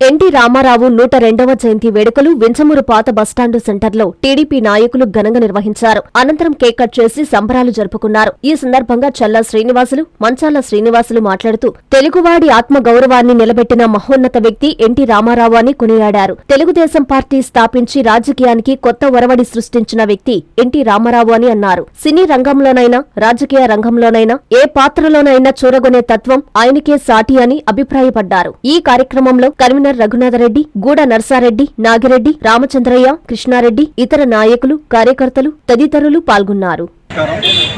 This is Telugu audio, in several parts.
ఎన్టీ రామారావు 102వ జయంతి వేడుకలు వింజమూరు పాత బస్టాండు సెంటర్లో టీడీపీ నాయకులు ఘనంగా నిర్వహించారు. అనంతరం కేక్ కట్ చేసి సంబరాలు జరుపుకున్నారు. ఈ సందర్భంగా చల్లా శ్రీనివాసులు, మంచాల శ్రీనివాసులు మాట్లాడుతూ తెలుగువాడి ఆత్మగౌరవాన్ని నిలబెట్టిన మహోన్నత వ్యక్తి ఎన్టీ రామారావు అని కొనియాడారు. తెలుగుదేశం పార్టీ స్థాపించి రాజకీయానికి కొత్త ఒరవడి సృష్టించిన వ్యక్తి ఎన్టీ రామారావు అని అన్నారు. సినీ రంగంలోనైనా రాజకీయ రంగంలోనైనా ఏ పాత్రలోనైనా చూరగొనే తత్వం ఆయనకే సాటి అని అభిప్రాయపడ్డారు. ఈ కార్యక్రమంలో కన్వీనర్ రఘునాథరెడ్డి, గూడ నర్సారెడ్డి, నాగిరెడ్డి, రామచంద్రయ్య, కృష్ణారెడ్డి, ఇతర నాయకులు, కార్యకర్తలు తదితరులు పాల్గొన్నారు.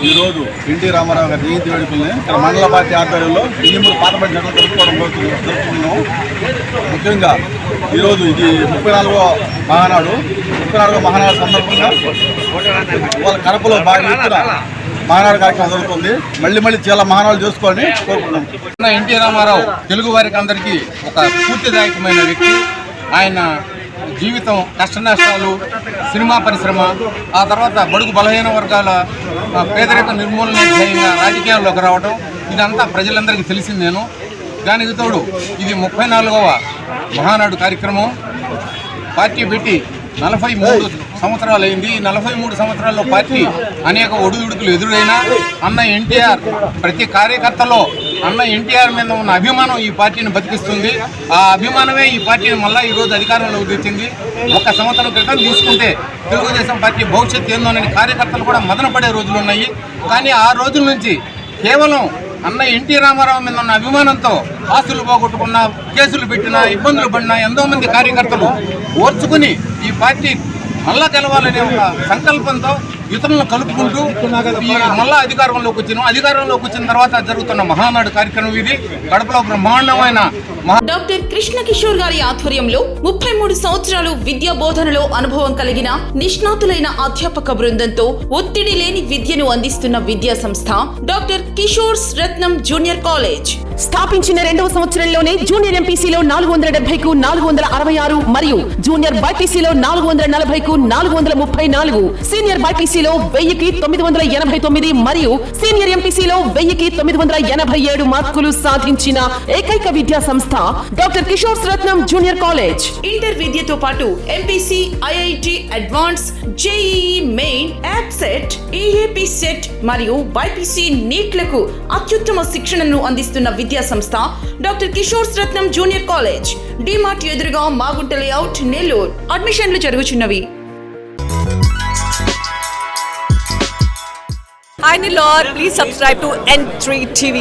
ఈ రోజు ఎన్టీ రామారావు గారి జయంతి వేడుకల్ని మండల పార్టీ ఆధ్వర్యంలో వింజమూరు పాత బస్టాండ్లో జరుపుకోవడం. ముఖ్యంగా ఈరోజు ఇది 34వ మహానాడు. 34వ మహానాడు సందర్భంగా వాళ్ళ కడపలో బాగా మహానాడు కార్యక్రమం జరుగుతుంది. మళ్ళీ చాలా మహానాడు చేసుకోవాలని కోరుకుంటున్నాం. ఎన్టీ రామారావు తెలుగు వారికి అందరికీ ఒక స్ఫూర్తిదాయకమైన వ్యక్తి. ఆయన జీవితం కష్ట నష్టాలు, సినిమా పరిశ్రమ, ఆ తర్వాత బడుగు బలహీన వర్గాల పేదరిక నిర్మూలన ధ్యేయంగా రాజకీయాల్లోకి రావడం, ఇదంతా ప్రజలందరికీ తెలిసిందేను. దానికి తోడు ఇది 34వ మహానాడు కార్యక్రమం. పార్టీ పెట్టి 43 సంవత్సరాలు అయింది. ఈ 43 సంవత్సరాల్లో పార్టీ అనేక ఒడిదుడుకులు ఎదురైనా అన్న ఎన్టీఆర్ ప్రతి కార్యకర్తలో అన్న ఎన్టీఆర్ మీద ఉన్న అభిమానం ఈ పార్టీని బతికిస్తుంది. ఆ అభిమానమే ఈ పార్టీని మళ్ళీ ఈరోజు అధికారంలోకి తెచ్చింది. 1 సంవత్సరం క్రితం తీసుకుంటే తెలుగుదేశం పార్టీ భవిష్యత్తు ఏందోనని కార్యకర్తలు కూడా మదన పడే రోజులు ఉన్నాయి. కానీ ఆ రోజుల నుంచి కేవలం అన్న ఎన్టీ రామారావు మీద ఉన్న అభిమానంతో ఆస్తులు పోగొట్టుకున్న, కేసులు పెట్టినా, ఇబ్బందులు పడినా ఎంతో మంది కార్యకర్తలు ఓర్చుకుని ఈ పార్టీ మళ్ళా గెలవాలనే ఒక సంకల్పంతో ఇతరులను కలుపుకుంటూ మళ్ళా అధికారంలోకి వచ్చిన తర్వాత జరుగుతున్న మహానాడు కార్యక్రమం ఇది. కడపలో బ్రహ్మాండమైన డాక్టర్ కృష్ణ కిషోర్ గారి ఆధ్వర్యంలో 33 సంవత్సరాలు విద్యా బోధనలో అనుభవం కలిగిన నిష్ణాతులైన అధ్యాపక బృందంతో ఒత్తిడి లేని విద్యను అందిస్తున్న విద్యా సంస్థ డాక్టర్ కిషోర్స్ రత్నం జూనియర్ కాలేజ్. స్థాపించిన 2వ సంవత్సరంలోనే జూనియర్ ఎంపీసీలో 470కు 466 మరియు జూనియర్ బైపీసీలో 440కు 434, సీనియర్ బైపీసీలో 1000కి 989 మరియు సీనియర్ ఎంపీసీలో 1000కి 987 మార్కులు సాధించిన ఏకైక విద్యా సంస్థ డాక్టర్ కిషోర్స్ రత్నం జూనియర్ కాలేజ్. ఇంటర్ విద్యతో పాటు MPC, IIT advance, JEE main, యాప్సెట్, EAP set మరియు బైపీసీ నీట్లకు అత్యుత్తమ శిక్షణను అందిస్తున్న విద్యా సంస్థ డాక్టర్ కిషోర్స్ రత్నం జూనియర్ కాలేజ్. డిమార్ట్ ఎదురుగా మాగుంట లేఅవుట్, నెల్లూరు. అడ్మిషన్లు జరుగుతున్నవి. Hi Nilor, please subscribe to N3 TV.